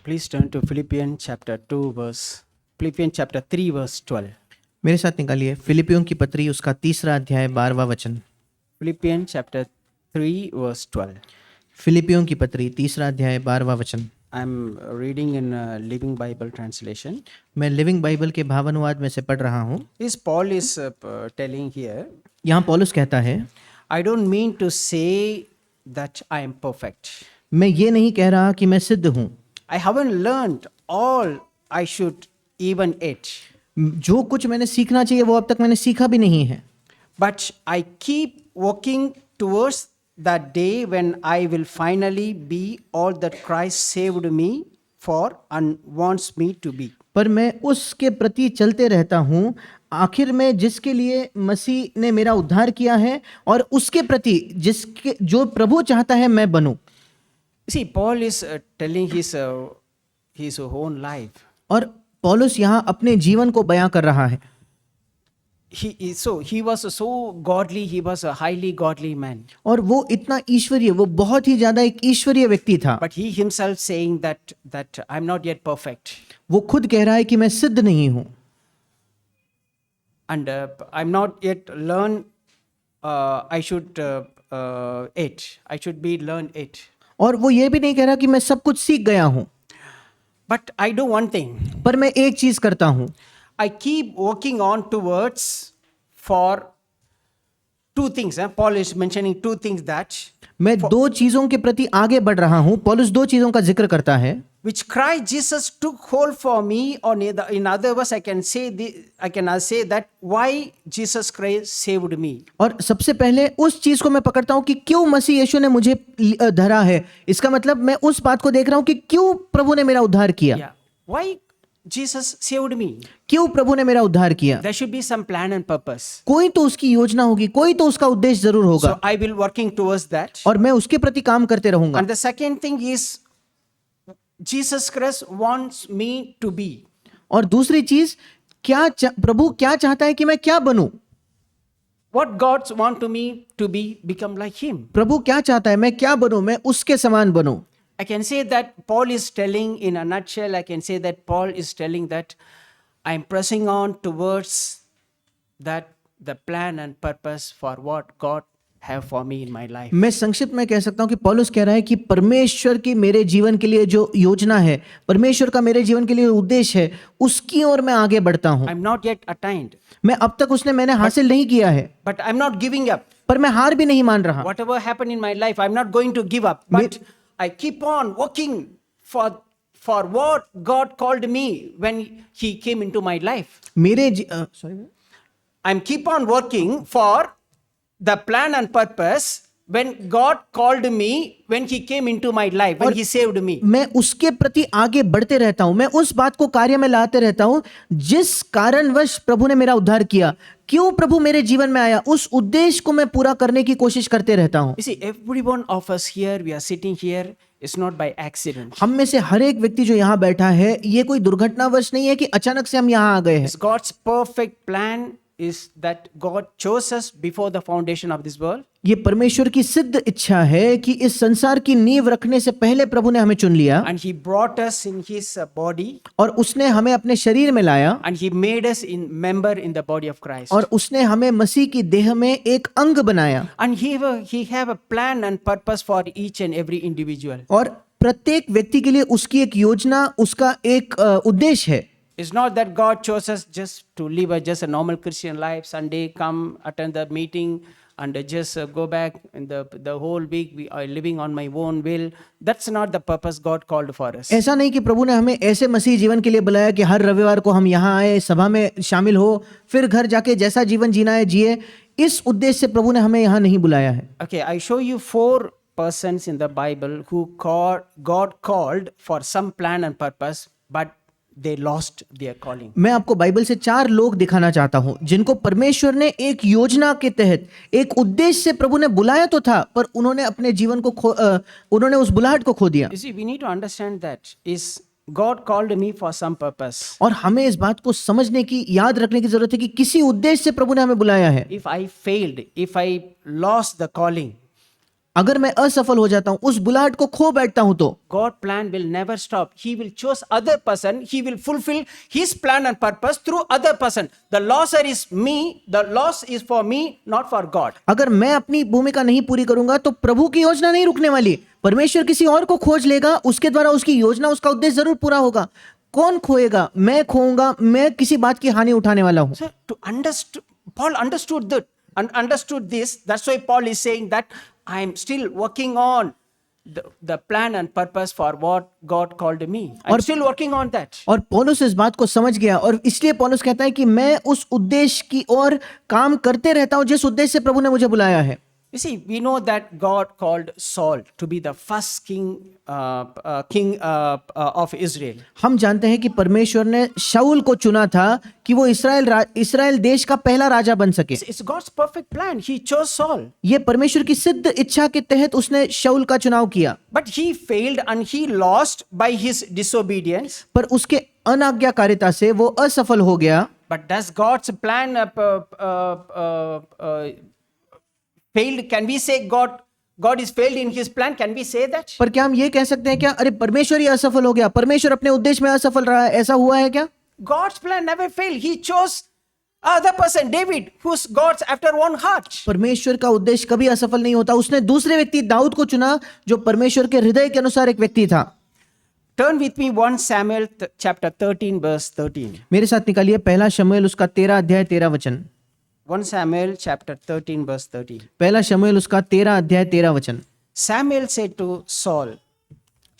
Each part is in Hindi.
Please turn to Philippians chapter 3 verse 12. मेरे साथ निकालिए फिलिपियों की पत्री उसका 3 अध्याय 12वां वचन। Philippians chapter 3 verse 12. फिलिपियों की पत्री 3 अध्याय 12वां वचन। I'm reading in Living Bible translation. मैं लिविंग बाइबल के भावानुवाद में से पढ़ रहा हूँ। This Paul is telling here, यहाँ पौलुस कहता है, I don't mean to say that I am perfect. मैं ये नहीं कह रहा कि मैं सिद्ध हूँ। I haven't learned all I should even yet. जो कुछ मैंने सीखना चाहिए वो अब तक मैंने सीखा भी नहीं है। But I keep working towards that day when I will finally be all that Christ saved me for and wants me to be. पर मैं उसके प्रति चलते रहता हूँ, आखिर में जिसके लिए मसीह ने मेरा उद्धार किया है और उसके प्रति जिसके जो प्रभु चाहता है मैं बनूं। See, Paul is telling his own life. और पौलुस यहाँ अपने जीवन को बयां कर रहा है। He was so godly. He was a highly godly man. और वो इतना ईश्वरीय, वो बहुत ही ज्यादा एक ईश्वरीय व्यक्ति था। But he himself saying that I'm not yet perfect. वो खुद कह रहा है कि मैं सिद्ध नहीं हूँ And I'm not yet learn. I should be learn it. और वो ये भी नहीं कह रहा कि मैं सब कुछ सीख गया हूँ। But I do one thing. पर मैं एक चीज करता हूँ, I keep working on towards for two things. Paul is mentioning two things that मैं दो चीजों के प्रति आगे बढ़ रहा हूँ। पौलुस दो चीजों का जिक्र करता है। which Christ Jesus took hold for me, or in other words, I can say that why Jesus Christ saved me. और सबसे पहले उस चीज को मैं पकड़ता हूँ कि क्यों मसीह यीशु ने मुझे धरा है। इसका मतलब मैं उस बात को देख रहा हूँ कि क्यों प्रभु ने मेरा उद्धार किया। Yeah. Why Jesus saved me? क्यों प्रभु ने मेरा उद्धार किया। There should be some plan and purpose. कोई तो उसकी योजना होगी, कोई तो उसका उद्देश्य जरूर होगा। So I will working towards that. और मैं उसके प्रति काम करते रहूंगा। And the second thing is Jesus Christ wants me to be. और दूसरी चीज प्रभु क्या चाहता है कि मैं क्या बनूं। What God wants me to be, become like Him. प्रभु क्या चाहता है मैं क्या बनूं, मैं उसके समान बनूं। I can say that Paul is telling in a nutshell, I can say that Paul is telling that I am pressing on towards that the plan and purpose for what God have for me in my life. मैं संक्षिप्त में कह सकता हूं कि पौलुस कह रहा है कि परमेश्वर की मेरे जीवन के लिए जो योजना है, परमेश्वर का मेरे जीवन के लिए उद्देश्य है, उसकी ओर मैं आगे बढ़ता हूं। I'm not yet attained. मैं अब तक मैंने हासिल नहीं किया है, But I'm not giving up. पर मैं हार भी नहीं मान रहा। Whatever happened in my life, I'm not going to give up. But I keep on working for what God called me when He came into my life. I'm keep on working for the plan and purpose when God called me, when He came into my life, when He saved me. मैं उसके प्रति आगे बढ़ते रहता हूं, मैं उस बात को कार्य में लाते रहता हूं जिस कारणवश प्रभु ने मेरा उद्धार किया। क्यों प्रभु मेरे जीवन में आया, उस उद्देश्य को मैं पूरा करने की कोशिश करते रहता हूं। You see, every one of us here, we are sitting here, is not by accident. हम में से हर एक व्यक्ति जो यहाँ बैठा है, ये कोई दुर्घटनावश नहीं है कि अचानक से हम यहाँ आ गए हैं। It's God's perfect plan is that God chose us before the foundation of this world. ये परमेश्वर की सिद्ध इच्छा है कि इस संसार की नींव रखने से पहले प्रभु ने हमें चुन लिया। And He brought us in His body. और उसने हमें अपने शरीर में लाया। And He made us in member in the body of Christ. और उसने हमें मसीह की देह में एक अंग बनाया। And He have a plan and purpose for each and every individual. और प्रत्येक व्यक्ति के लिए उसकी एक योजना, उसका एक उद्देश्य है। It's not that God chose us just to live just a normal Christian life. Sunday come, attend the meeting, and just go back. In the whole week we are living on my own will. That's not the purpose God called for us. ऐसा नहीं कि प्रभु ने हमें ऐसे मसीह जीवन के लिए बुलाया कि हर रविवार को हम यहाँ आए, सभा में शामिल हो, फिर घर जाके जैसा जीवन जीना है जिए। इस उद्देश्य से प्रभु ने हमें यहाँ नहीं बुलाया है। Okay, I show you 4 persons in the Bible who God called for some plan and purpose, but they lost their calling. मैं आपको बाइबल से 4 लोग दिखाना चाहता हूं जिनको परमेश्वर ने एक योजना के तहत एक उद्देश्य से प्रभु ने बुलाया तो था, पर उन्होंने अपने जीवन को उन्होंने उस बुलाहट को खो दिया। You see, we need to understand that is God called me for some purpose. और हमें इस बात को समझने की, याद रखने की जरूरत है कि किसी उद्देश्य से प्रभु ने हमें बुलाया है। If I failed, if I lost the calling, अगर मैं असफल हो जाता हूं, उस बुलाहट को खो बैठता हूं, तो God plan will never stop. He will choose other person. He will fulfill his plan and purpose through other person. The loser is me. The loss is for me, not for God. अगर मैं अपनी भूमिका नहीं पूरी करूंगा तो प्रभु की योजना नहीं रुकने वाली। परमेश्वर किसी और को खोज लेगा, उसके द्वारा उसकी योजना, उसका उद्देश्य जरूर पूरा होगा। कौन खोएगा? मैं खोऊंगा। मैं किसी बात की हानि उठाने वाला हूं। So to understand, Paul understood that and understood this. That's why Paul is saying that I am still working on the plan and purpose for what God called me. I'm still working on that. और पौलुस इस बात को समझ गया, और इसलिए पौलुस कहता है कि मैं उस उद्देश्य की ओर काम करते रहता हूं जिस उद्देश्य से प्रभु ने मुझे बुलाया है। You see, we know that God called Saul to be the first king of Israel. हम जानते हैं कि परमेश्वर ने शाऊल को चुना था कि वो इस्राएल देश का पहला राजा बन सके। It's God's perfect plan. He chose Saul. ये परमेश्वर की सिद्ध इच्छा के तहत उसने शाऊल का चुनाव किया, But he failed and he lost by his disobedience. पर उसके अनाज्ञाकारिता से वो असफल हो गया। But does God's plan failed? Can we say God is failed in his plan? Can we say that? पर क्या हम ये कह सकते हैं क्या, अरे परमेश्वर ही असफल हो गया, परमेश्वर अपने उद्देश्य में असफल रहा है, ऐसा हुआ है क्या? God's plan never failed. He chose other person, David, who's God's after one heart. परमेश्वर का उद्देश्य कभी असफल नहीं होता। उसने दूसरे व्यक्ति दाऊद को चुना जो परमेश्वर के हृदय के अनुसार एक व्यक्ति था। Turn with me 1 Samuel chapter 13 verse 13. मेरे साथ निकालिए पहला शमूएल उसका 13 अध्याय 13 वचन। 1 Samuel chapter 13 verse 13. पहला शमूएल उसका 13 अध्याय 13 वचन। Samuel said to Saul,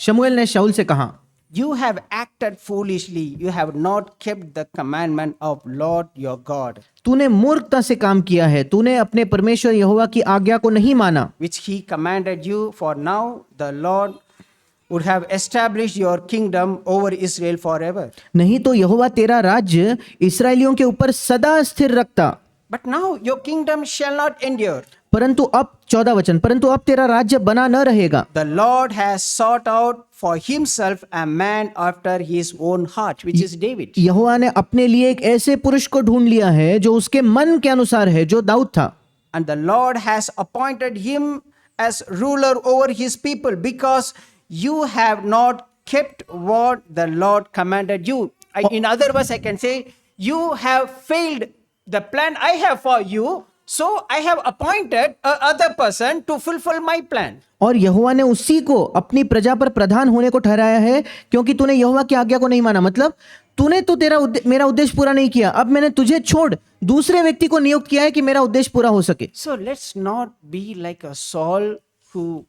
शमूएल ने शाऊल से कहा, You have acted foolishly. You have not kept the commandment of Lord your God, तूने मूर्खता से काम किया है, तूने अपने परमेश्वर यहोवा की आज्ञा को नहीं माना, which he commanded you. For now the Lord would have established your kingdom over Israel forever. नहीं तो यहोवा तेरा राज्य इसराइलियों के ऊपर सदा स्थिर रखता। But now your kingdom shall not endure. परंतु अब 14 वचन, परंतु अब तेरा राज्य बना न रहेगा। The Lord has sought out for himself a man after his own heart, which is David. यहोवा ने अपने लिए एक ऐसे पुरुष को ढूंढ लिया है जो उसके मन के अनुसार है, जो दाऊद था। And the Lord has appointed him as ruler over his people because you have not kept what the Lord commanded you. In other words, I can say, you have failed the plan I have for you, so I have appointed a other person to fulfill my plan. और यहोवा ने उसी को अपनी प्रजा पर प्रधान होने को ठहराया है, क्योंकि तूने यहोवा की आज्ञा को नहीं माना। मतलब तूने तो मेरा उद्देश्य पूरा नहीं किया, अब मैंने तुझे छोड़ दूसरे व्यक्ति को नियुक्त किया है कि मेरा उद्देश्य पूरा हो सके। So let's not be like a Saul who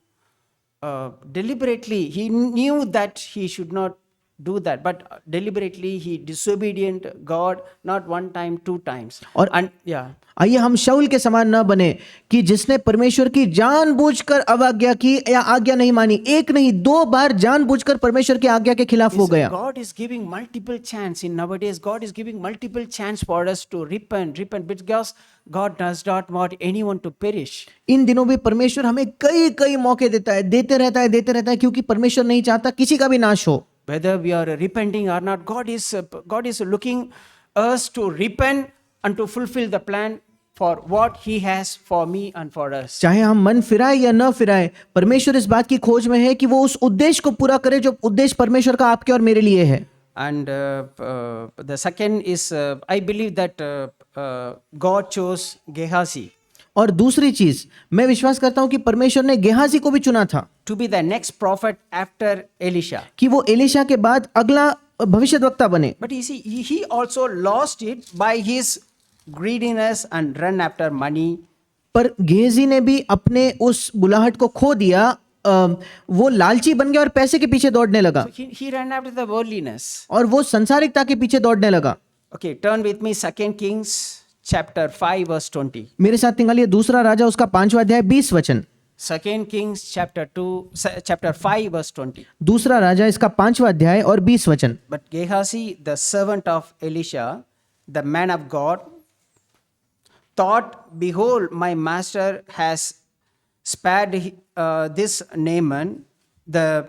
deliberately, he knew that he should not do that, but deliberately he disobedient God, not one time, 2 times. And yeah. आइए हम शाऊल के समान न बने कि जिसने परमेश्वर की जानबूझकर अवज्ञा की या आज्ञा नहीं मानी, एक नहीं 2 बार जानबूझकर परमेश्वर की आज्ञा के खिलाफ हो गया। God is giving multiple chance in nowadays. God is giving multiple chance for us to repent because God does not want anyone to perish. इन दिनों भी परमेश्वर हमें कई मौके देता है, देते रहता है, क्योंकि परमेश्वर नहीं चाहता किसी का भी नाश हो। Whether we are repenting or not, God is looking us to repent and to fulfill the plan for what he has for me and for us. चाहे हम मन फिराए या न फिराए, परमेश्वर इस बात की खोज में है कि वो उस उद्देश्य को पूरा करे जो उद्देश्य परमेश्वर का आपके और मेरे लिए है। And the second is, I believe that God chose Gehazi और दूसरी चीज, मैं विश्वास करता हूं कि परमेश्वर ने गेहाजी को भी चुना था to be the next prophet after Elisha. कि वो एलिशा के बाद अगला भविष्यद्वक्ता बने। But you see, he also lost it by his greediness and run after money. पर गेहाजी ने भी अपने उस बुलाहट को खो दिया, वो लालची बन गया और पैसे के पीछे दौड़ने लगा, So he ran after the worldliness. और वो संसारिकता के पीछे दौड़ने लगा। Okay, turn with me 2 Kings chapter 5 verse 20. मेरे साथ निकालिए दूसरा राजा उसका 5वां अध्याय 20 वचन। 2 Kings chapter 5 verse 20. दूसरा राजा इसका 5वां अध्याय और 20 वचन। But Gehazi, the servant of Elisha, the man of God, thought, behold, my master has spared this Naaman, the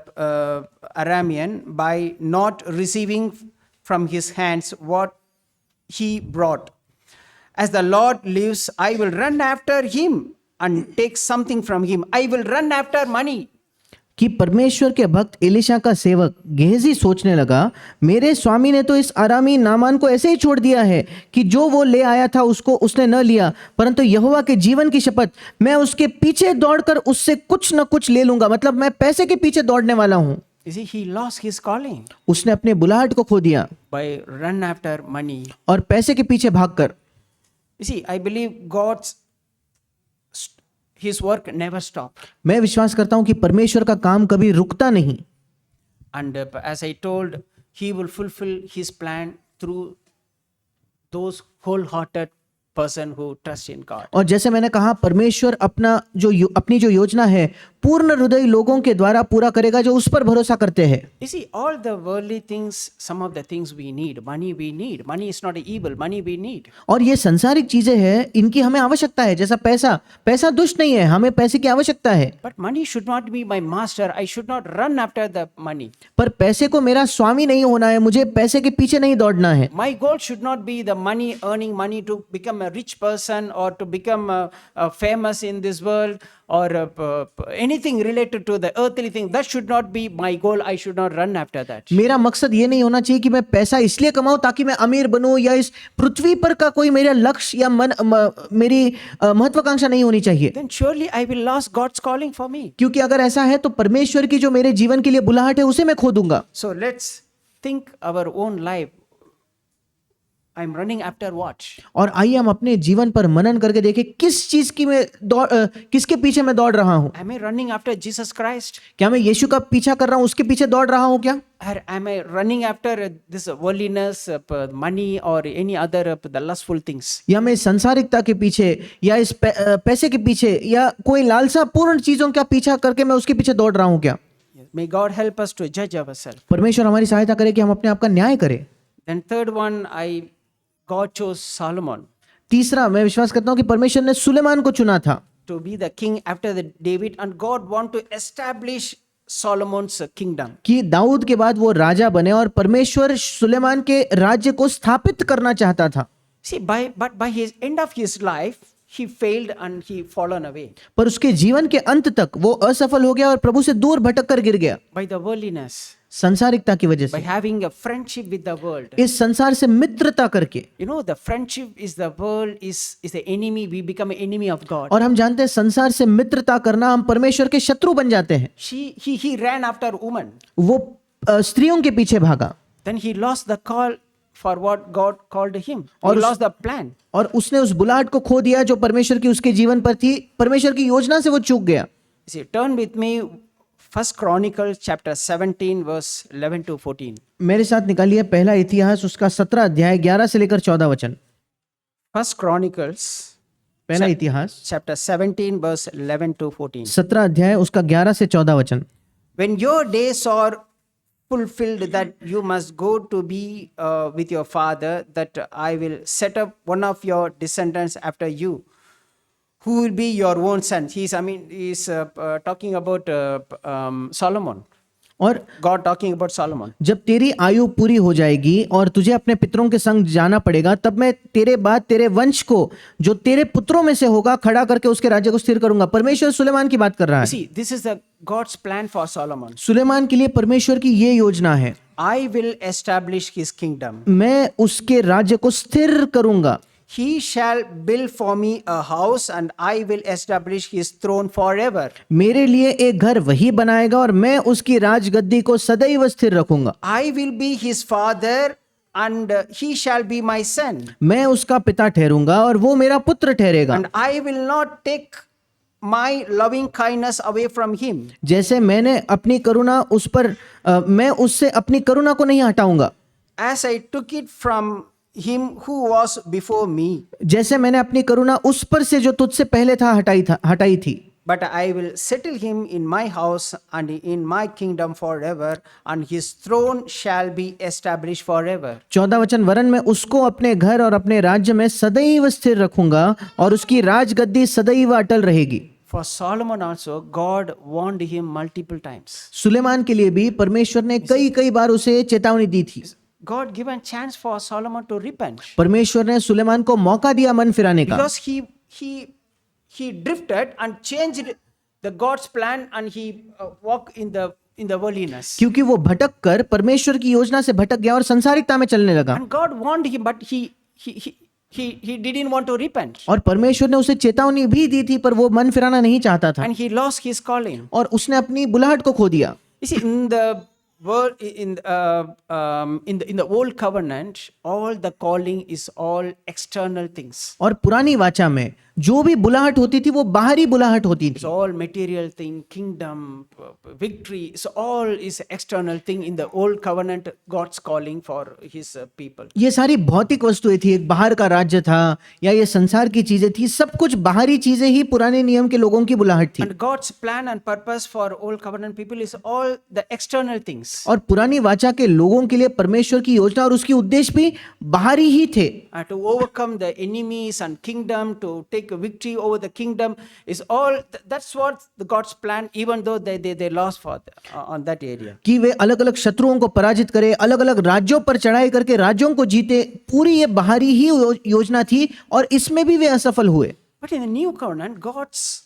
Aramean, by not receiving from his hands what he brought. As the Lord lives, I will run after him and take something from him. I will run after money. कि परमेश्वर के भक्त एलिशा का सेवक गेहजी सोचने लगा, मेरे स्वामी ने तो इस आरामी नामान को ऐसे ही छोड़ दिया है कि जो वो ले आया था उसको उसने न लिया, परंतु यहोवा के जीवन की शपथ मैं उसके पीछे दौड़कर उससे कुछ न कुछ ले लूंगा। मतलब मैं पैसे के पीछे दौड़ने वाला हूं। You see, he lost his calling उसने अपने बुलाहट को खो दिया by run after money. और पैसे के पीछे भागकर। You see, I believe his work never stopped. मैं विश्वास करता हूं कि परमेश्वर का काम कभी रुकता नहीं। And as I told, he will fulfill his plan through those wholehearted person who trust in God. और जैसे मैंने कहा, परमेश्वर अपनी जो योजना है पूर्ण हृदय लोगों के द्वारा पूरा करेगा जो उस पर भरोसा करते हैं। You see, all the worldly things, some of the things we need. Money we need. Money is not evil. Money we need. और ये संसारिक चीजें हैं, इनकी हमें आवश्यकता है। जैसा पैसा दुष्ट नहीं है, हमें पैसे की आवश्यकता है। But money should not be my master. I should not run after the money. पर पैसे को मेरा स्वामी नहीं होना है, मुझे पैसे के पीछे नहीं दौड़ना है। My goal should not be the money, earning money to become a rich person or to become famous in this world or anything related to the earthly thing. That should not be my goal. I should not run after that. मेरा मकसद ये नहीं होना चाहिए कि मैं पैसा इसलिए कमाऊं ताकि मैं अमीर बनूं, या इस पृथ्वी पर का कोई मेरा लक्ष्य या मेरी महत्वाकांक्षा नहीं होनी चाहिए। Then surely I will lose God's calling for me. क्योंकि अगर ऐसा है तो परमेश्वर की जो मेरे जीवन के लिए बुलाहट है उसे मैं खो दूंगा। So let's think our own life. I'm running after what? और आइए हम अपने जीवन पर मनन करके देखें किस चीज की किसके पीछे मैं दौड़ रहा हूं। Am I running after Jesus Christ? क्या मैं यीशु का पीछा कर रहा हूं, उसके पीछे दौड़ रहा हूं क्या? Or am I running after this worldliness, money or any other the lustful things? या मैं संसारिकता के पीछे या इस पैसे के पीछे या कोई लालसा पूर्ण चीजों का पीछा करके मैं उसके पीछे दौड़ रहा हूं क्या? May God help us to judge ourselves. परमेश्वर हमारी सहायता करे कि हम अपने आप का न्याय करें। Then third one, God chose Solomon तीसरा, मैं विश्वास करता हूं कि परमेश्वर ने सुलेमान को चुना था to be the king after the David, and God want to establish Solomon's kingdom. कि दाऊद के बाद वो राजा बने और परमेश्वर सुलेमान के राज्य को स्थापित करना चाहता था। See, but by his end of his life, he failed and he fallen away पर उसके जीवन के अंत तक वो असफल हो गया और प्रभु से दूर भटक कर गिर गया by the worldliness, संसारिकता की वजह by से, having a friendship with the world. इस संसार से मित्रता करके। You know, the friendship is the world is the enemy. We become an enemy of God. और हम जानते हैं संसार से मित्रता करना हम परमेश्वर के शत्रु बन जाते हैं। He ran after woman. वो स्त्रियों के पीछे भागा Then he lost the call for what God called him. He lost the plan. और उसने उस बुलाहट को खो दिया जो परमेश्वर की उसके जीवन पर थी। परमेश्वर की योजना से वो चूक गया। See, turn with me First Chronicles chapter 17 verse 11 to 14. मेरे साथ निकालिए पहला इतिहास उसका 17 अध्याय 11 से लेकर 14 वचन। First Chronicles पहला इतिहास chapter 17 verse 11 to 14. 17 अध्याय उसका 11 से 14 वचन। When your days are fulfilled that you must go to be with your father, that I will set up one of your descendants after you, who will be your own son. He's talking about Solomon. और God talking about Solomon. जब तेरी आयु पूरी हो जाएगी और तुझे अपने पितरों के संग जाना पड़ेगा, तब मैं तेरे बाद तेरे वंश को जो तेरे पुत्रों में से होगा खड़ा करके उसके राज्य को स्थिर करूंगा। परमेश्वर सुलेमान की बात कर रहा है। See, this is the God's plan for Solomon. Suleman के लिए परमेश्वर की ये योजना है, I will establish his kingdom. मैं उसके राज्य को स्थिर करूंगा। He shall build for me a house and I will establish his throne forever. मेरे लिए एक घर वही बनाएगा और मैं उसकी राजगद्दी को सदैव स्थिर रखूंगा। I will be his father and he shall be my son. मैं उसका पिता ठहरूंगा और वो मेरा पुत्र ठहरेगा। And I will not take my loving kindness away from him. जैसे मैंने अपनी करुणा उस पर मैं उससे अपनी करुणा को नहीं हटाऊंगा। As I took it from him who was before me. जैसे मैंने अपनी करुणा उस पर से जो तुझसे पहले था हटाई थी। But I will settle him in my house and in my kingdom forever, and his throne shall be established forever. 14 वचन, वरन मैं उसको अपने घर और अपने राज्य में सदैव स्थिर रखूंगा और उसकी राजगद्दी सदैव अटल रहेगी। For Solomon also, God warned him multiple times. Suleman के लिए भी परमेश्वर ने कई बार उसे चेतावनी दी थी। God given chance for Solomon to repent. परमेश्वर ने सुलेमान को मौका दिया मन फिराने का। Because he drifted and changed the God's plan, and he walked in the worldliness. क्योंकि वो भटक कर परमेश्वर की योजना से भटक गया और संसारिकता में चलने लगा। And God warned him, but he didn't want to repent, और परमेश्वर ने उसे चेतावनी भी दी थी, पर वो मन फिराना नहीं चाहता था and he lost his calling. और उसने अपनी बुलाहट को खो दिया। You see, in the world, in the old covenant, all the calling is all external things. और पुरानी वाचा में जो भी बुलाहट होती थी वो बाहरी बुलाहट होती It's थी। all material thing, kingdom, victory. It's all is external thing in the old covenant. God's calling for His people. ये सारी भौतिक वस्तुएं थी, एक बाहर का राज्य था या ये संसार की चीजें थी, सब कुछ बाहरी चीजें ही पुराने नियम के लोगों की बुलाहट थी। And God's plan and purpose for old covenant people is all the external things. और पुरानी वाचा के लोगों के लिए परमेश्वर की योजना और उसकी उद्देश्य भी बाहरी ही थे। To overcome the enemies and kingdom, to take a victory over the kingdom is all. That's what the God's plan. Even though they lost for on that area. कि वे अलग अलग शत्रुओं को पराजित करे, अलग अलग राज्यों पर चढ़ाई करके राज्यों को जीते, पूरी ये बाहरी ही योजना थी और इसमें भी वे असफल हुए। But in the new covenant, God's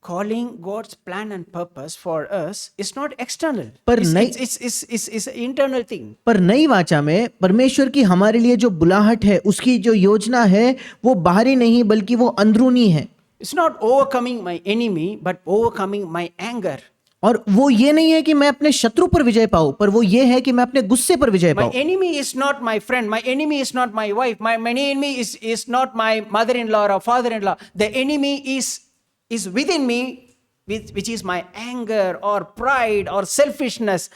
calling, God's plan and purpose for us is not external. पर It's an internal thing. पर नई वाचा में परमेश्वर की हमारे लिए जो बुलाहट है, उसकी जो योजना है, वो बाहरी नहीं बल्कि वो अंदरूनी है। It's not overcoming my enemy, but overcoming my anger. और वो ये नहीं है कि मैं अपने शत्रु पर विजय पाऊं, पर वो ये है कि मैं अपने गुस्से पर विजय My पाऊं। enemy is not my friend. My enemy is not my wife. My enemy is not my mother-in-law or father-in-law. The enemy is within me, which is my anger or pride or selfishness.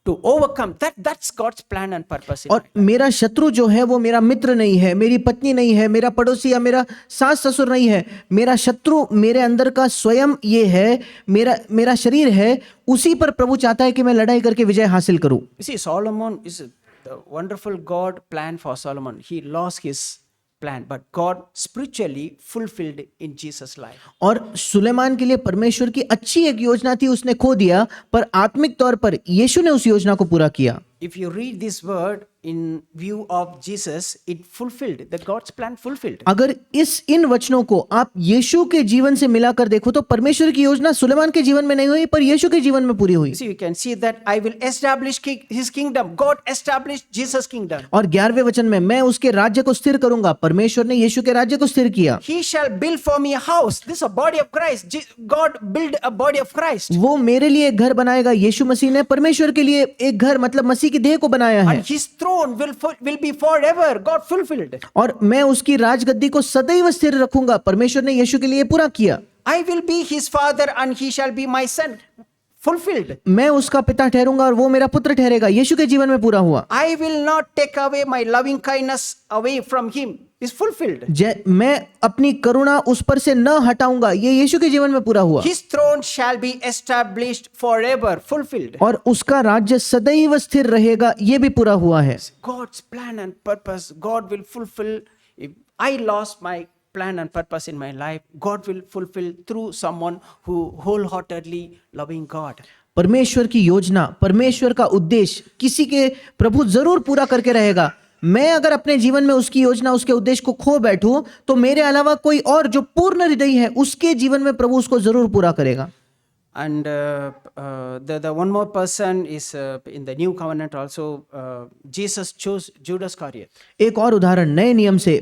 To overcome that's God's plan and purpose. और मेरा शत्रु जो है वो मेरा मित्र नहीं है, मेरी पत्नी नहीं है, मेरा पड़ोसी या मेरा सास ससुर नहीं है। मेरा शत्रु मेरे अंदर का स्वयं ये है, मेरा शरीर है। उसी पर प्रभु चाहता है कि मैं लड़ाई करके विजय हासिल करूं। You see, Solomon is the wonderful God plan for Solomon. He lost his plan, but God spiritually fulfilled in Jesus' life. और सुलेमान के लिए परमेश्वर की अच्छी एक योजना थी, उसने खो दिया, पर आत्मिक तौर पर यीशु ने उस योजना को पूरा किया। If you read this word in view of Jesus, it fulfilled, the God's plan fulfilled. अगर इन वचनों को आप यीशु के जीवन से मिलाकर देखो तो परमेश्वर की योजना सुलेमान के जीवन में नहीं हुई, पर यीशु के जीवन में पूरी हुई। See, you can see that I will establish his kingdom. God established Jesus' kingdom. और 11वें वचन में मैं उसके राज्य को स्थिर करूंगा, परमेश्वर ने यीशु के राज्य को स्थिर किया। He shall build for me a house. This is a body of Christ. God built a body of Christ. वो मेरे लिए एक घर बनाएगा। यीशु मसीह ने परमेश्वर के लिए एक घर, मतलब मसीह की देह को बनाया है। And his throne will be forever. God fulfilled. और मैं उसकी राजगद्दी को सदैव स्थिर रखूंगा। परमेश्वर ने यीशु के लिए पूरा किया। I will be his father and he shall be my son. Fulfilled. मैं उसका पिता ठहरूंगा और वो मेरा पुत्र ठहरेगा। यीशु के जीवन में पूरा हुआ। I will not take away my loving kindness away from him. Is fulfilled. मैं अपनी करुणा उस पर से न हटाऊंगा। ये यीशु के जीवन में पूरा हुआ। His throne shall be established forever. Fulfilled. और उसका राज्य सदैव स्थिर रहेगा। ये भी पूरा हुआ है। God's plan and purpose, God will fulfill. If I lost my plan and purpose in my life, God will fulfill through someone who wholeheartedly loving God. परमेश्वर की योजना, परमेश्वर का उद्देश्य किसी के प्रभु जरूर पूरा करके रहेगा। मैं अगर अपने जीवन में उसकी योजना, उसके उद्देश्य को खो बैठूं तो मेरे अलावा कोई और जो पूर्ण हृदयी है उसके जीवन में प्रभु उसको जरूर पूरा करेगा। And the one more person is in the new covenant also. Jesus chose Judas Iscariot. एक और उदाहरण नए नियम से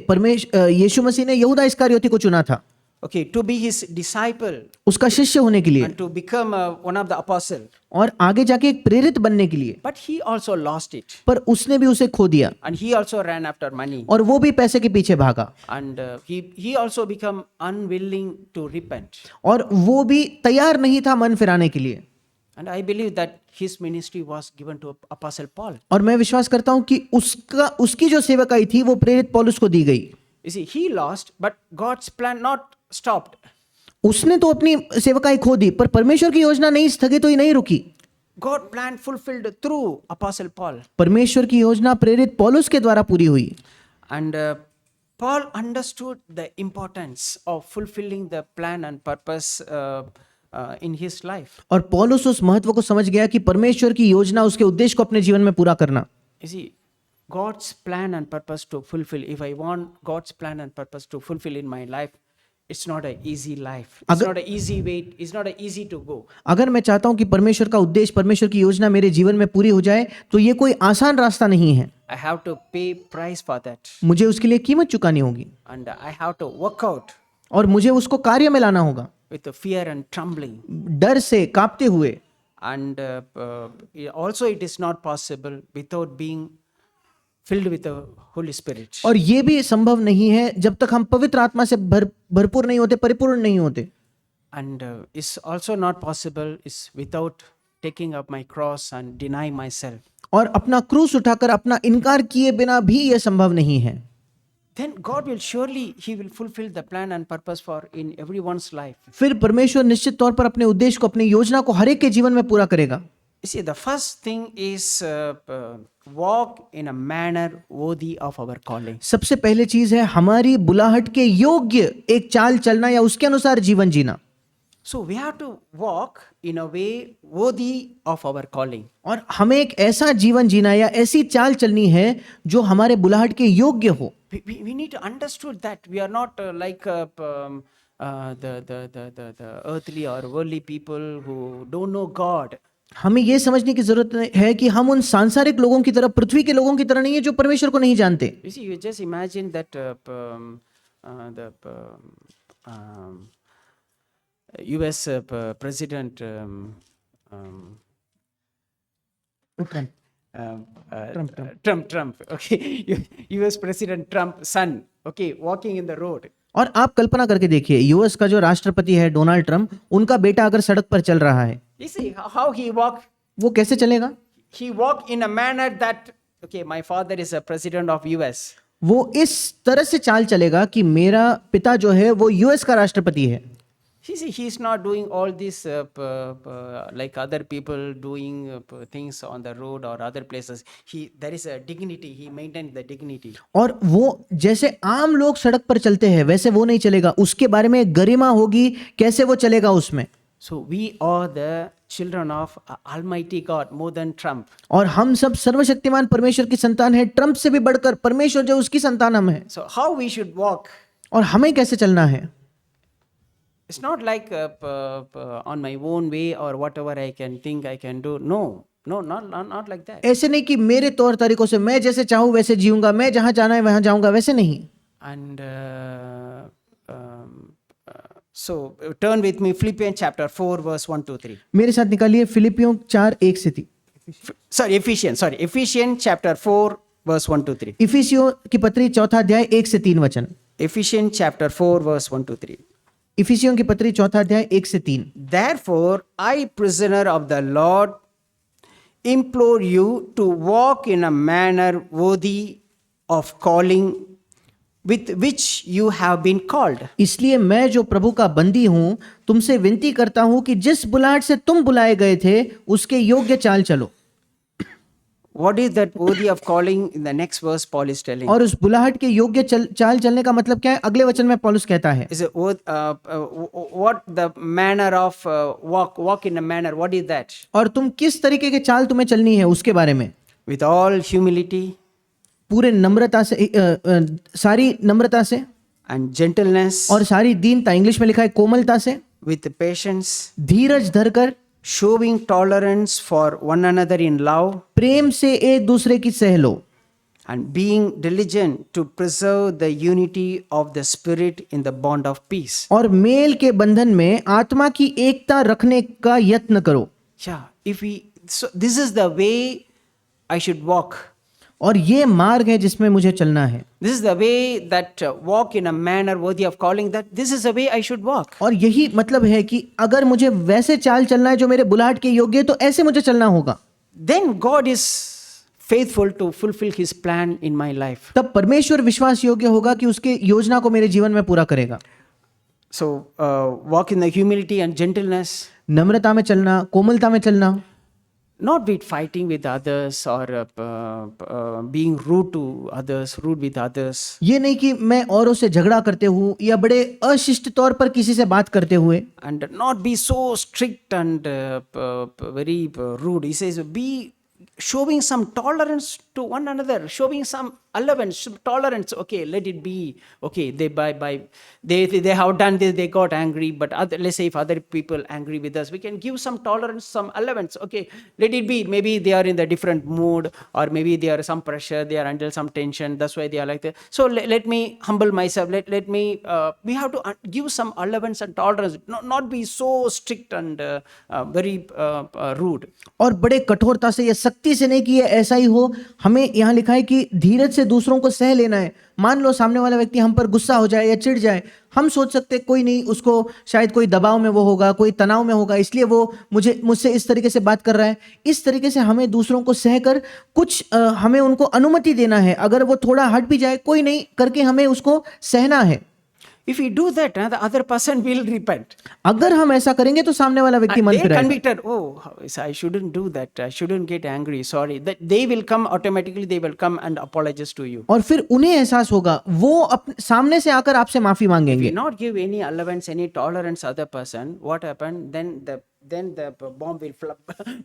यीशु मसीह ने यहूदा इस्करियोती को चुना था। Okay, to be his disciple उसका शिष्य होने के लिए and to become one of the apostle. और आगे जाके एक प्रेरित बनने के लिए। But he also lost it. पर उसने भी उसे खो दिया And he also ran after money. और वो भी पैसे के पीछे भागा। And he also become unwilling to repent. और वो भी तैयार नहीं था मन फिराने के लिए। And I believe that his ministry was given to Apostle Paul. और मैं विश्वास करता हूं कि उसकी जो सेवकाई थी वो प्रेरित पौलुस को दी गई। You see, he lost, but God's plan not stopped. उसने तो अपनी सेवकाई खो दी, पर परमेश्वर की योजना नहीं स्थगित हुई, नहीं रुकी। God plan fulfilled through Apostle Paul. परमेश्वर की योजना प्रेरित पौलुस के द्वारा पूरी हुई। And Paul understood the importance of fulfilling the plan and purpose in his life. और पौलुस उस महत्व को समझ गया कि परमेश्वर की योजना, उसके उद्देश्य को अपने जीवन में पूरा करना। You see, God's plan and purpose to fulfill, if I want God's plan and purpose to fulfill in my life, it's not an easy life. It's अगर- not an easy way. It's not an easy to go. अगर मैं चाहता हूं कि परमेश्वर का उद्देश्य, परमेश्वर की योजना मेरे जीवन में पूरी हो जाए, तो ये कोई आसान रास्ता नहीं है। I have to pay price for that, मुझे उसके लिए कीमत चुकानी होगी and I have to work out और मुझे उसको कार्य में लाना होगा, with the fear and trembling. डर से कांपते हुए। And also, it is not possible without being filled with the Holy Spirit. और ये भी संभव नहीं है जब तक हम पवित्र आत्मा से भरपूर नहीं होते, परिपूर्ण नहीं होते। And it's also not possible is without taking up my cross and deny myself. और अपना क्रूस उठाकर अपना इनकार किए बिना भी यह संभव नहीं है। Then God will surely He will fulfill the plan and purpose for in everyone's life. फिर परमेश्वर निश्चित तौर पर अपने उद्देश्य को, अपनी योजना को हर एक के जीवन में पूरा करेगा। You see, the first thing is walk in a manner worthy of our calling. सबसे पहले चीज है हमारी बुलाहट के योग्य एक चाल चलना या उसके अनुसार जीवन जीना। So we have to walk in a way worthy of our calling. और हमें एक ऐसा जीवन जीना या ऐसी चाल चलनी है जो हमारे बुलाहट के योग्य हो। We need to understood that we are not like the earthly or worldly people who don't know God. हमें यह समझने की जरूरत है कि हम उन सांसारिक लोगों की तरह, पृथ्वी के लोगों की तरह नहीं है जो परमेश्वर को नहीं जानते। You see, you just imagine that US President Trump, okay, US President Trump son, okay, walking in the road. और आप कल्पना करके देखिए, यूएस का जो राष्ट्रपति है डोनाल्ड ट्रंप, उनका बेटा अगर सड़क पर चल रहा है, You see how he walked? वो कैसे चलेगा? He walked in a manner that, okay, my father is a president of US. वो इस तरह से चाल चलेगा कि मेरा पिता जो है वो यूएस का राष्ट्रपति है। You see, he's not doing all this like other people doing things on the road or other places. There is a dignity. He maintains the dignity. और वो जैसे आम लोग सड़क पर चलते हैं वैसे वो नहीं चलेगा, उसके बारे में गरिमा होगी, कैसे वो चलेगा उसमें। So we are the children of Almighty God more than Trump. और हम सब सर्वशक्तिमान परमेश्वर की संतान है, ट्रंप से भी बढ़कर परमेश्वर जो उसकी संतान हम है। So how we should walk? और हमें कैसे चलना है? It's not like on my own way or whatever I can think I can do. No, not like that. ऐसे नहीं कि मेरे तौर तरीकों से मैं जैसे चाहूँ वैसे जीऊंगा, मैं जहां जाना है वहां जाऊंगा, वैसे नहीं। And so turn with me Philippians chapter 4 verse 1 to 3. मेरे साथ निकालिए फिलिपियों 4:1-3। Ephesians chapter 4 verse 1 to 3. इफिसियों की पत्री 4 अध्याय 1-3 वचन। Ephesians chapter 4 verse 1 to 3. इफिसियों की पत्री 4 अध्याय 1-3। Therefore, I, prisoner of the Lord, implore you to walk in a manner worthy of calling with which you have been called. इसलिए मैं जो प्रभु का बंदी हूं तुमसे विनती करता हूं कि जिस बुलाहट से तुम बुलाए गए थे उसके योग्य चाल चलो। What is that worthy of calling? In the next verse, Paul is telling. और उस बुलाहट के योग्य चाल चलने का मतलब क्या है? अगले वचन में पौलुस कहता है, Is it what the manner of walk in a manner? What is that? और तुम किस तरीके के चाल तुम्हें चलनी है उसके बारे में। With all humility पूरे नम्रता से, सारी नम्रता से and gentleness, और सारी दीनता, इंग्लिश में लिखा है कोमलता से, with patience, Dheeraj धरकर, showing tolerance for one another in love, प्रेम से एक दूसरे की सह लो, and being diligent to preserve the unity of the Spirit in the bond of peace. और मेल के बंधन में आत्मा की एकता रखने का यत्न करो। So this is the way I should walk. और ये मार्ग है जिसमें मुझे चलना है। This is the way that walk in a manner worthy of calling, that this is the way I should walk. और यही मतलब है कि अगर मुझे वैसे चाल चलना है जो मेरे बुलाहट के योग्य है तो ऐसे मुझे चलना होगा। Then God is faithful to fulfill His plan in my life. तब परमेश्वर विश्वास योग्य होगा कि उसके योजना को मेरे जीवन में पूरा करेगा। So walk in the humility and gentleness, नम्रता में चलना, कोमलता में चलना, not with fighting with others or being rude to others, rude with others. ये नहीं कि मैं औरों से झगड़ा करते हूँ या बड़े अशिष्ट तौर पर किसी से बात करते हुए, And not be so strict and very rude. He says, be showing some tolerance to one another, showing some allowance, some tolerance. Okay, let it be. Okay, they have done this, they got angry, but let's say if other people angry with us, we can give some tolerance, some allowance. Okay, let it be. Maybe they are in the different mood, or maybe they are some pressure, they are under some tension, that's why they are like that. So let me humble myself, let me we have to give some allowance and tolerance, not be so strict and very rude. और बड़े कठोरता से या सख्ती से नहीं कि ये ऐसा ही हो। हमें यहाँ लिखा है कि धीरज से दूसरों को सह लेना है। मान लो सामने वाला व्यक्ति हम पर गुस्सा हो जाए या चिढ़ जाए, हम सोच सकते कोई नहीं, उसको शायद कोई दबाव में वो होगा, कोई तनाव में होगा, इसलिए वो मुझसे इस तरीके से बात कर रहा है। इस तरीके से हमें दूसरों को सहकर कुछ हमें उनको अनुमति देना है। अगर वो थोड़ा हट भी जाए, कोई नहीं करके हमें उसको सहना है। If we do that, the other person will repent. अगर हम ऐसा करेंगे तो सामने वाला व्यक्ति मन They फिराएगा। convicted, oh, I shouldn't do that. I shouldn't get angry. Sorry. That they will come automatically. They will come and apologize to you. और फिर उन्हें एहसास होगा, वो सामने से आकर आपसे माफी If you मांगेंगे। not give any allowance, any tolerance other person, what happened? Then the bomb will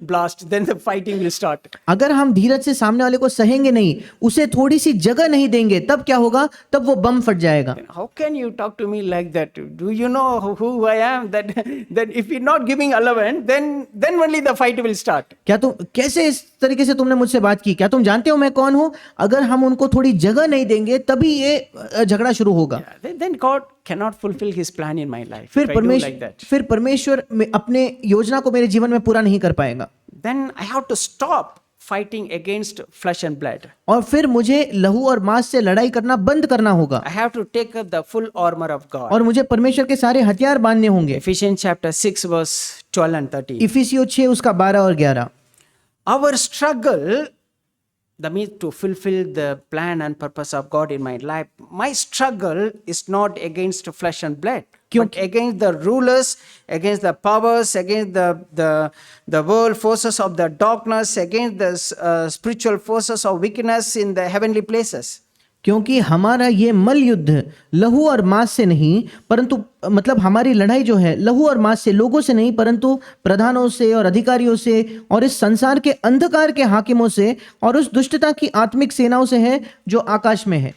blast. Then the fighting will start. अगर हम धीरज से सामने वाले को सहेंगे नहीं, उसे थोड़ी सी जगह नहीं देंगे, तब क्या होगा? तब वो बम फट जाएगा। Then how can you talk to me like that? Do you know who I am? That if you're not giving allowance, then only the fight will start. क्या तुम कैसे इस तरीके से तुमने मुझसे बात की? क्या तुम जानते हो मैं कौन हूं? अगर हम उनको थोड़ी जगह नहीं देंगे, तभी ये झगड़ा शुरू होगा। Then God cannot fulfill His plan in my life. If I do like that. फिर परमेश्वर अपने योजना को मेरे जीवन में पूरा नहीं कर पाएगा। Then I have to stop fighting against flesh and blood. और फिर मुझे लहू और मांस से लड़ाई करना बंद करना होगा। I have to take up the full armor of God. और मुझे परमेश्वर के सारे हथियार बांधने होंगे। Ephesians chapter 6 verse 12 and 13. इफिसियों 6 उसका 12 और 11। Our struggle, the means to fulfill the plan and purpose of God in my life, my struggle is not against flesh and blood, but against the rulers, against the powers, against the world forces of the darkness, against the spiritual forces of wickedness in the heavenly places. क्योंकि हमारा ये मल युद्ध लहू और मांस से नहीं, परंतु मतलब हमारी लड़ाई जो है लहू और मांस से, लोगों से नहीं, परंतु प्रधानों से और अधिकारियों से और इस संसार के अंधकार के हाकिमों से और उस दुष्टता की आत्मिक सेनाओं से है जो आकाश में है।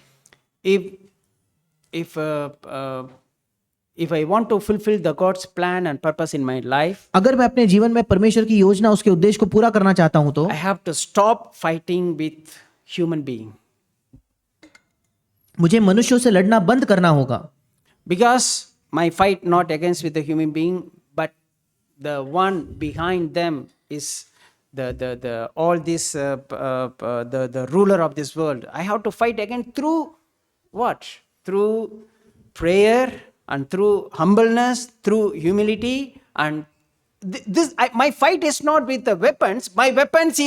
If I want to fulfill the God's plan and purpose in my life, अगर मैं अपने जीवन में परमेश्वर की योजना, उसके उद्देश्य को पूरा करना चाहता हूं तो I have to stop fighting with human being. मुझे मनुष्यों से लड़ना बंद करना होगा। Because my fight not against with the human being, but the one behind them is the all this the ruler of this world. I have to fight again through what? Through prayer and through humbleness, through humility, and my fight is not with the weapons. My weapons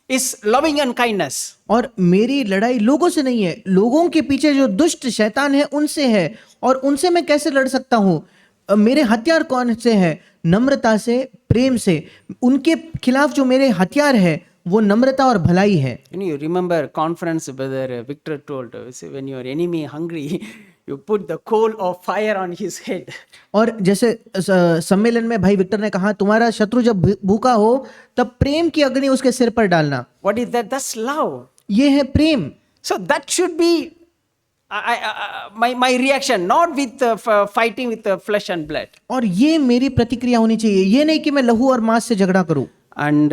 is loving and kindness. और मेरी लड़ाई लोगों से नहीं है, लोगों के पीछे जो दुष्ट शैतान है उनसे है। और उनसे मैं कैसे लड़ सकता हूँ? मेरे हथियार कौन से हैं? नम्रता से, प्रेम से। उनके खिलाफ जो मेरे हथियार है वो नम्रता और भलाई है। You remember conference brother Victor told, when your enemy hungry, you put the coal of fire on his head. और जैसे सम्मेलन में भाई विक्टर ने कहा, तुम्हारा शत्रु जब भूखा हो तब प्रेम की अग्नि उसके सिर पर डालना। What is that? That's love. ये है प्रेम। So that should be my reaction, not with fighting with the flesh and blood. और ये मेरी प्रतिक्रिया होनी चाहिए, ये नहीं कि मैं लहू और मांस से झगड़ा करूं। And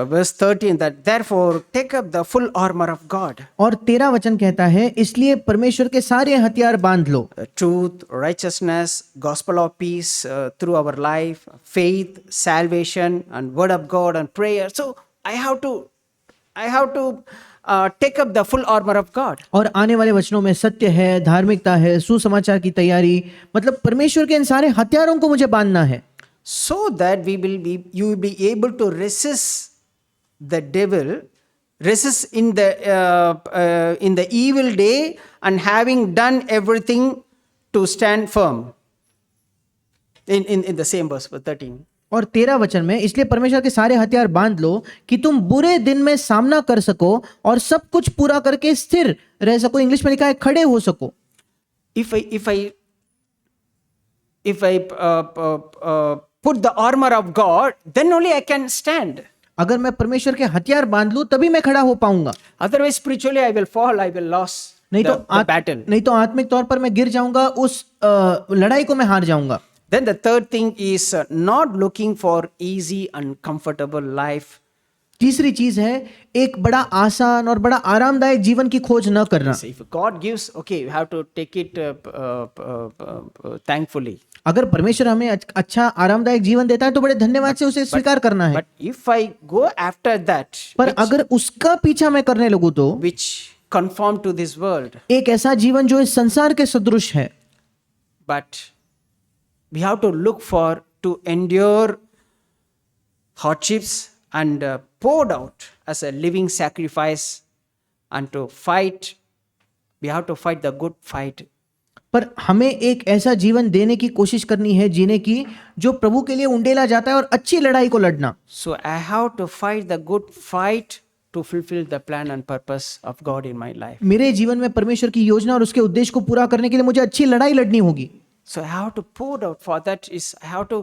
verse 13, that therefore take up the full armor of God. और 13 वचन कहता है, इसलिए परमेश्वर के सारे हथियार बांध लो। Truth, righteousness, gospel of peace through our life, faith, salvation, and word of God and prayer. So I have to take up the full armor of God. और आने वाले वचनों में सत्य है, धार्मिकता है, सुसमाचार की तैयारी, मतलब परमेश्वर के इन सारे हथियारों को मुझे बांधना है। So that you will be able to resist the devil, resist in the evil day, and having done everything to stand firm. In the same verse 13. और 13 वचन में, इसलिए परमेश्वर के सारे हथियार बांध लो कि तुम बुरे दिन में सामना कर सको और सब कुछ पूरा करके स्थिर रह सको। इंग्लिश में लिखा है खड़े हो सको। If I put the armor of God, then only I can stand. अगर मैं परमेश्वर के हथियार बांध लूं तभी मैं खड़ा हो पाऊंगा, Otherwise, spiritually, I will fall, I will lose नहीं तो the battle. नहीं तो आत्मिक तौर पर मैं गिर जाऊंगा, उस लड़ाई को मैं हार जाऊंगा। Then the third thing is not looking for easy and comfortable life. तीसरी चीज है एक बड़ा आसान और बड़ा आरामदायक जीवन की खोज न करना। So if God gives, okay, you have to take it thankfully. अगर परमेश्वर हमें अच्छा आरामदायक जीवन देता है तो बड़े धन्यवाद से उसे स्वीकार करना है, But if I go after that, पर अगर उसका पीछा मैं करने लगूं तो which conform to this world, एक ऐसा जीवन जो इस संसार के सदृश है, but we have to look for to endure hardships and poured out as a living sacrifice and to fight. We have to fight the good fight. पर हमें एक ऐसा जीवन देने की कोशिश करनी है, जीने की, जो प्रभु के लिए उंडेला जाता है और अच्छी लड़ाई को लड़ना। So I have to fight the good fight to fulfill the plan and purpose of God in my life. मेरे जीवन में परमेश्वर की योजना और उसके उद्देश्य को पूरा करने के लिए मुझे अच्छी लड़ाई लड़नी होगी। So I have to pour out. For that is I have to,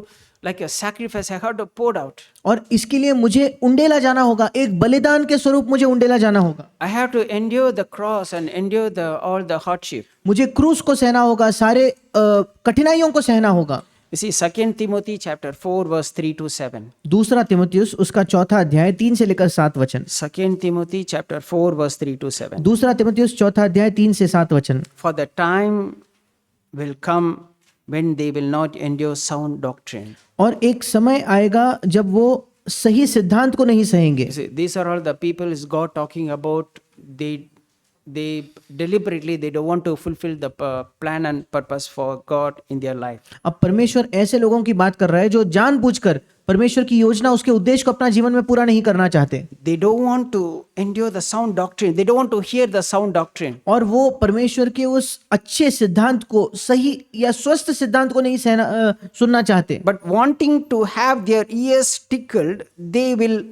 like a sacrifice, I have to pour out. और इसके लिए मुझे उंडेला जाना होगा, एक बलिदान के स्वरूप मुझे उंडेला जाना होगा। I have to endure the cross and endure all the hardship. मुझे क्रूस को सहना होगा, सारे कठिनाइयों को सहना होगा। You see, 2 Timothy chapter 4 verse 3 to 7. दूसरा तिमुथियुस उसका चौथा अध्याय 3 से लेकर 7 वचन। 2 Timothy chapter 4 verse 3 to 7. दूसरा तिमुथियुस चौथा अध्याय 3 से 7 वचन। For the time will come when they will not endure sound doctrine. और एक समय आएगा जब वो सही सिद्धांत को नहीं सहेंगे। You see, these are all the people is God talking about. They deliberately they don't want to fulfill the plan and purpose for God in their life. अब परमेश्वर ऐसे लोगों की बात कर रहा है जो जानबूझकर परमेश्वर की योजना, उसके उद्देश्य को अपना जीवन में पूरा नहीं करना चाहते, They don't want to endure the sound doctrine. They don't want to hear the sound doctrine. और वो परमेश्वर के उस अच्छे सिद्धांत को, सही या स्वस्थ सिद्धांत को नहीं सुनना चाहते, But wanting to have their ears tickled, they will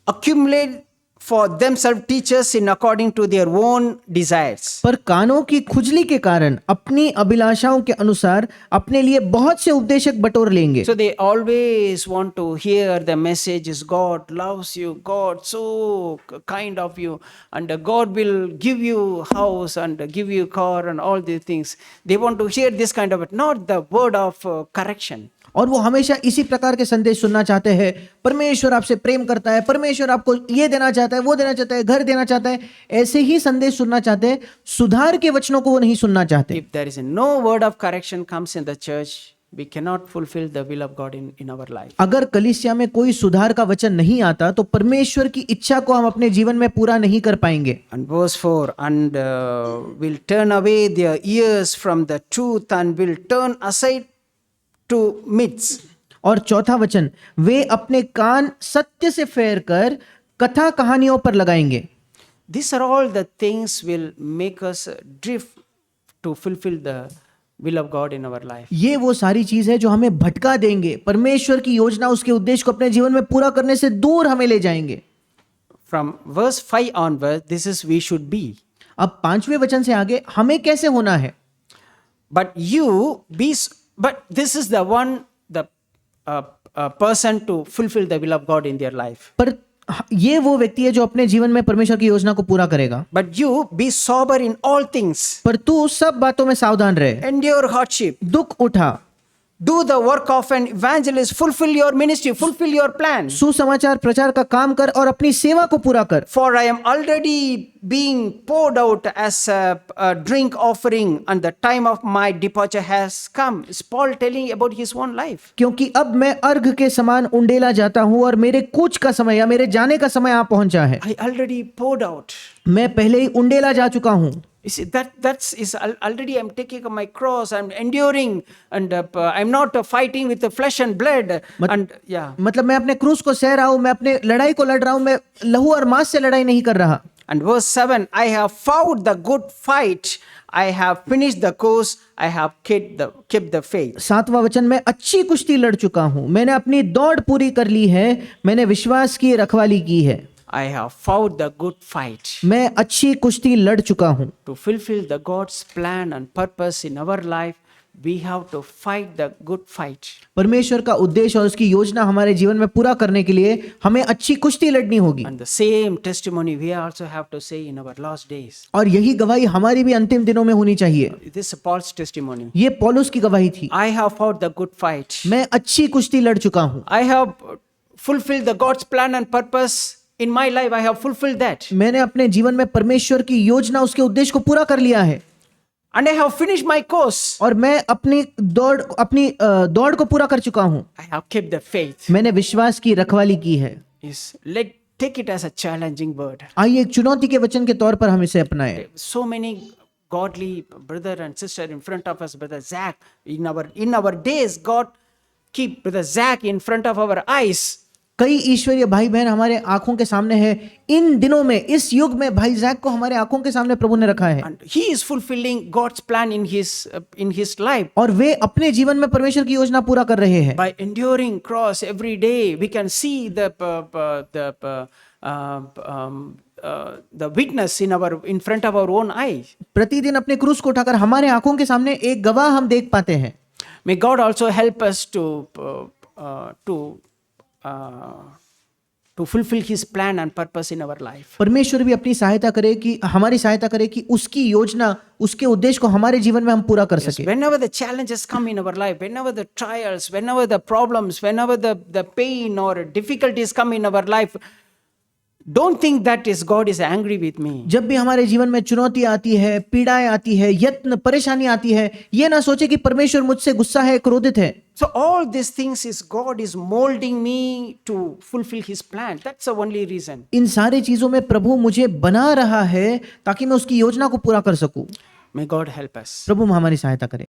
accumulate for themselves teachers in according to their own desires. पर कानों की खुजली के कारण अपनी अभिलाषाओं के अनुसार अपने लिए बहुत से उपदेशक बटोर लेंगे। So they always want to hear the message is God loves you, God so kind of you, and God will give you house and give you car and all these things. They want to hear this kind of it, not the word of correction. और वो हमेशा इसी प्रकार के संदेश सुनना चाहते हैं, परमेश्वर आपसे प्रेम करता है, परमेश्वर आपको ये देना चाहता है, वो देना चाहता है, घर देना चाहता है, ऐसे ही संदेश सुनना चाहते हैं, सुधार के वचनों को वो नहीं सुनना चाहते। If there is no word of correction comes in the church, we cannot fulfill the will of God in our life. अगर कलीसिया में कोई सुधार का वचन नहीं आता तो परमेश्वर की इच्छा को हम अपने जीवन में पूरा नहीं कर पाएंगे। And verse 4, and will turn away their ears from the truth and will turn aside to myths. और चौथा वचन, वे अपने कान सत्य से फेर कर कथा कहानियों पर लगाएंगे। These are all the things will make us drift to fulfill the will of God in our life. ये वो सारी चीज है जो हमें भटका देंगे, परमेश्वर की योजना, उसके उद्देश्य को अपने जीवन में पूरा करने से दूर हमें ले जाएंगे। From verse 5 onwards, this is we should be. अब 5वें वचन से आगे हमें कैसे होना है? But this is the one, the person to fulfill the will of God in their life. पर ये वो व्यक्ति है जो अपने जीवन में परमेश्वर की योजना को पूरा करेगा। But you be sober in all things. पर तू सब बातों में सावधान रहे, Endure hardship. दुख उठा, Do the work of an evangelist. Fulfill your ministry. Fulfill your plan. सुसमाचार प्रचार का काम कर और अपनी सेवा को पूरा कर। For I am already being poured out as a drink offering, and the time of my departure has come. Is Paul telling about his own life? क्योंकि अब मैं अर्घ के समान उंडेला जाता हूं और मेरे कूच का समय या मेरे जाने का समय आ पहुंचा है। I already poured out. मैं पहले ही उंडेला जा चुका हूं। You see, that's is already I'm taking up my cross, I'm enduring, and I'm not fighting with the flesh and blood. And yeah. मतलब मैं अपने क्रूस को सह रहा हूं, मैं अपने लड़ाई को लड़ रहा हूं, मैं लहू और मांस से लड़ाई नहीं कर रहा। And verse 7, I have fought the good fight, I have finished the course, I have kept the faith. 7वां वचन, मैं अच्छी कुश्ती लड़ चुका हूं, मैंने अपनी दौड़ पूरी कर ली है, मैंने विश्वास की रखवाली की है। I have fought the good fight. मैं अच्छी कुश्ती लड़ चुका हूं। To fulfill the God's plan and purpose in our life, we have to fight the good fight. परमेश्वर का उद्देश्य और उसकी योजना हमारे जीवन में पूरा करने के लिए हमें अच्छी कुश्ती लड़नी होगी। And the same testimony we also have to say in our last days. और यही गवाही हमारी भी अंतिम दिनों में होनी चाहिए। This is Paul's testimony. ये पौलुस की गवाही थी। I have fought the good fight. मैं अच्छी कुश्ती लड़ चुका हूँ। I have fulfilled the God's plan and purpose in my life. I have fulfilled that. मैंने अपने जीवन में परमेश्वर की योजना उसके उद्देश्य को पूरा कर लिया है। And I have finished my course. और मैं अपनी दौड़ को पूरा कर चुका हूँ। I have kept the faith. मैंने विश्वास की रखवाली की है। Take it as a challenging word. आइए एक चुनौती के वचन के तौर पर हम इसे अपनाएं। So many godly brother and sister in front of us, brother Zach. In our days, God keep brother Zach in front of our eyes. कई ईश्वरीय भाई बहन हमारे आंखों के सामने है। इन दिनों में, इस युग में भाई जैक को हमारे आंखों के सामने प्रभु ने रखा है। And he is fulfilling God's plan in his life. और वे अपने जीवन में परमेश्वर की योजना पूरा कर रहे हैं। By enduring cross every day, we can see the witness in front of our own eyes. प्रतिदिन अपने क्रूस को उठाकर हमारे आंखों के सामने एक गवाह हम देख पाते हैं। May God also help us to fulfill His plan and purpose in our life. परमेश्वर भी अपनी सहायता करे कि हमारी सहायता करे कि उसकी योजना, उसके उद्देश्य को हमारे जीवन में हम पूरा कर सके। Whenever the challenges come in our life, whenever the trials, whenever the problems, whenever the pain or difficulties come in our life, don't think that God is angry with me. जब भी हमारे जीवन में चुनौती आती है, पीड़ाएं आती है, यत्न, परेशानी आती है, ये ना सोचे कि परमेश्वर मुझसे गुस्सा है, क्रोधित है। So all these things is God is molding me to fulfill His plan. That's the only reason. इन सारी चीजों में प्रभु मुझे बना रहा है ताकि मैं उसकी योजना को पूरा कर सकूं। May God help us. प्रभु हमारी सहायता करे।